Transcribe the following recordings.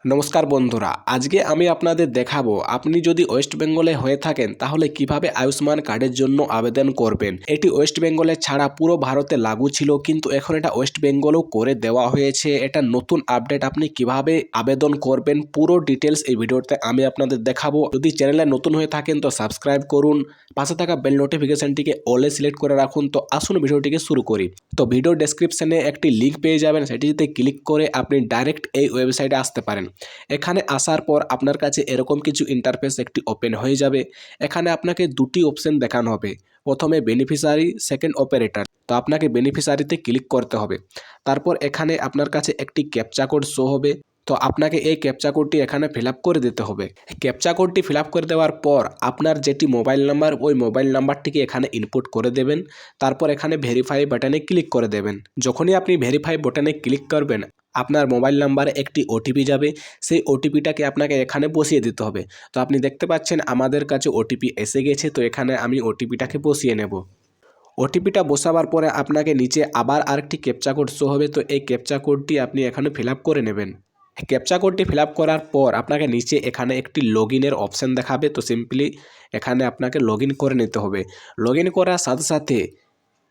নমস্কার বন্ধুরা, আজকে আমি আপনাদের দেখাবো আপনি যদি ওয়েস্ট বেঙ্গলে হয়ে থাকেন তাহলে কিভাবে আয়ুষ্মান কার্ডের জন্য আবেদন করবেন। এটি ওয়েস্ট বেঙ্গলে ছাড়া পুরো ভারতে লাগু ছিল, কিন্তু এখন এটা ওয়েস্ট বেঙ্গলেও করে দেওয়া হয়েছে। এটা নতুন আপডেট। আপনি কিভাবে আবেদন করবেন পুরো ডিটেলস এই ভিডিওতে আমি আপনাদের দেখাবো। যদি চ্যানেলে নতুন হয়ে থাকেন তো সাবস্ক্রাইব করুন, পাশে থাকা বেল নোটিফিকেশনটিকে অলে সিলেক্ট করে রাখুন। তো আসুন ভিডিওটিকে শুরু করি। তো ভিডিও ডেসক্রিপশনে একটি লিঙ্ক পেয়ে যাবেন, সেটিতে ক্লিক করে আপনি ডাইরেক্ট এই ওয়েবসাইটে আসতে পারেন। এখানে আসার পর আপনার কাছে এরকম কিছু ইন্টারফেস একটি ওপেন হয়ে যাবে। এখানে আপনাকে দুটি অপশন দেখানো হবে, প্রথমে বেনিফিশিয়ারি, সেকেন্ড অপারেটর। তো আপনাকে বেনিফিশিয়ারিতে ক্লিক করতে হবে। তারপর এখানে আপনার কাছে একটি ক্যাপচা কোড শো হবে। তো আপনাকে এই ক্যাপচা কোডটি এখানে ফিল আপ করে দিতে হবে। ক্যাপচা কোডটি ফিল আপ করে দেওয়ার পর আপনার যেটি মোবাইল নাম্বার, ওই মোবাইল নাম্বারটিকে এখানে ইনপুট করে দেবেন। তারপর এখানে ভেরিফাই বাটনে ক্লিক করে দেবেন। যখনই আপনি ভেরিফাই বাটনে ক্লিক করবেন আপনার মোবাইল নাম্বারে একটি ওটিপি যাবে। সেই ওটিপিটাকে আপনাকে এখানে বসিয়ে দিতে হবে। তো আপনি দেখতে পাচ্ছেন আমাদের কাছে ওটিপি এসে গেছে। তো এখানে আমি ওটিপিটাকে বসিয়ে নেব। ওটিপিটা বসাবার পরে আপনাকে নিচে আবার আরেকটি ক্যাপচা কোড শো হবে। তো এই ক্যাপচা কোডটি আপনি এখানে ফিল আপ করে নেবেন। ক্যাপচা কোডটি ফিল আপ করার পর আপনাকে নিচে এখানে একটি লগ ইনের অপশান দেখাবে। তো সিম্পলি এখানে আপনাকে লগ ইন করে নিতে হবে। লগ ইন করার সাথে সাথে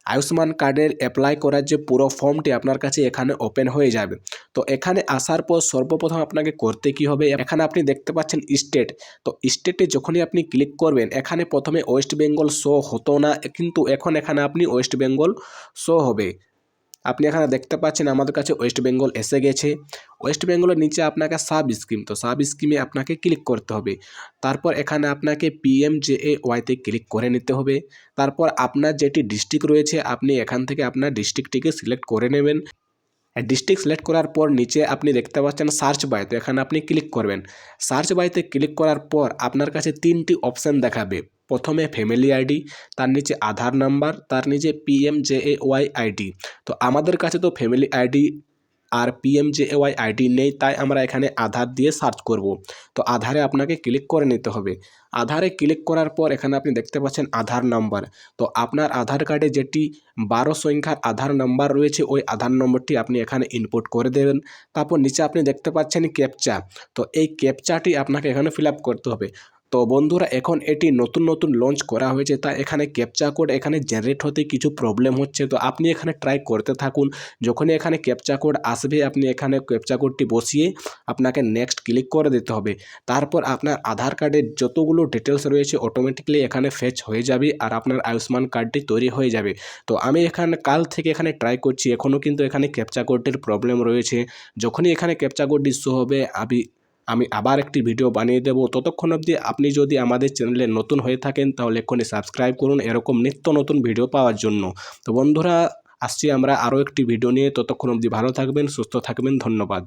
আয়ুষ্মান কার্ডের অ্যাপ্লাই করার যে পুরো ফর্মটি আপনার কাছে এখানে ওপেন হয়ে যাবে। তো এখানে আসার পর সর্বপ্রথম আপনাকে করতে কি হবে, এখানে আপনি দেখতে পাচ্ছেন স্টেট। তো স্টেটে যখনই আপনি ক্লিক করবেন এখানে প্রথমে ওয়েস্ট বেঙ্গল শো হতো না, কিন্তু এখন এখানে আপনি ওয়েস্ট বেঙ্গল শো হবে। আপনি এখানে দেখতে পাচ্ছেন আমাদের কাছে ওয়েস্ট বেঙ্গল এসে গেছে। ওয়েস্ট বেঙ্গলের নিচে আপনাকে সাব স্কিম, তো সাব স্কিমে আপনাকে ক্লিক করতে হবে। তারপর এখানে আপনাকে PMJAYতে ক্লিক করে নিতে হবে। তারপর আপনার যেটি ডিস্ট্রিক্ট রয়েছে আপনি এখান থেকে আপনার ডিস্ট্রিক্টটিকে সিলেক্ট করে নেবেন। ডিস্ট্রিক্ট সিলেক্ট করার পর নিচে আপনি দেখতে পাচ্ছেন সার্চ বাই, তো এখানে আপনি ক্লিক করবেন। সার্চ বাইতে ক্লিক করার পর আপনার কাছে তিনটি অপশান দেখাবে। প্রথমে ফ্যামিলি আইডি, তার নিচে আধার নাম্বার, তার নিচে PMJAY আইডি। তো আমাদের কাছে তো ফ্যামিলি আইডি আর PMJAY আইডি নেই, তাই আমরা এখানে আধার দিয়ে সার্চ করব। তো আধারে আপনাকে ক্লিক করে নিতে হবে। আধারে ক্লিক করার পর এখানে আপনি দেখতে পাচ্ছেন আধার নাম্বার। তো আপনার আধার কার্ডে যেটি 12 সংখ্যার আধার নাম্বার রয়েছে ওই আধার নম্বরটি আপনি এখানে ইনপুট করে দেবেন। তারপর নিচে আপনি দেখতে পাচ্ছেন ক্যাপচা। তো এই ক্যাপচাটি আপনাকে এখানে ফিল আপ করতে হবে। তো বন্ধুরা এখন এটি নতুন লঞ্চ করা হয়েছে, তাই এখানে ক্যাপচা কোড এখানে জেনারেট হতে কিছু প্রবলেম হচ্ছে। তো আপনি এখানে ট্রাই করতে থাকুন। যখনই এখানে ক্যাপচা কোড আসবে আপনি এখানে ক্যাপচা কোডটি বসিয়ে আপনাকে নেক্সট ক্লিক করে দিতে হবে। তারপর আপনার আধার কার্ডের যতগুলো ডিটেলস রয়েছে অটোমেটিকলি এখানে ফেচ হয়ে যাবে আর আপনার আয়ুষ্মান কার্ডটি তৈরি হয়ে যাবে। তো আমি এখানে কাল থেকে এখানে ট্রাই করছি, এখনও কিন্তু এখানে ক্যাপচা কোডটির প্রবলেম রয়েছে। যখনই এখানে ক্যাপচা কোডটি শো হবে আমি আবার একটি ভিডিও বানিয়ে দেব। ততক্ষণ অবধি আপনি যদি আমাদের চ্যানেলে নতুন হয়ে থাকেন তাহলে এক্ষুনি সাবস্ক্রাইব করুন এরকম নিত্য নতুন ভিডিও পাওয়ার জন্য। তো বন্ধুরা আসছি আমরা আরও একটি ভিডিও নিয়ে, ততক্ষণ অবধি ভালো থাকবেন, সুস্থ থাকবেন, ধন্যবাদ।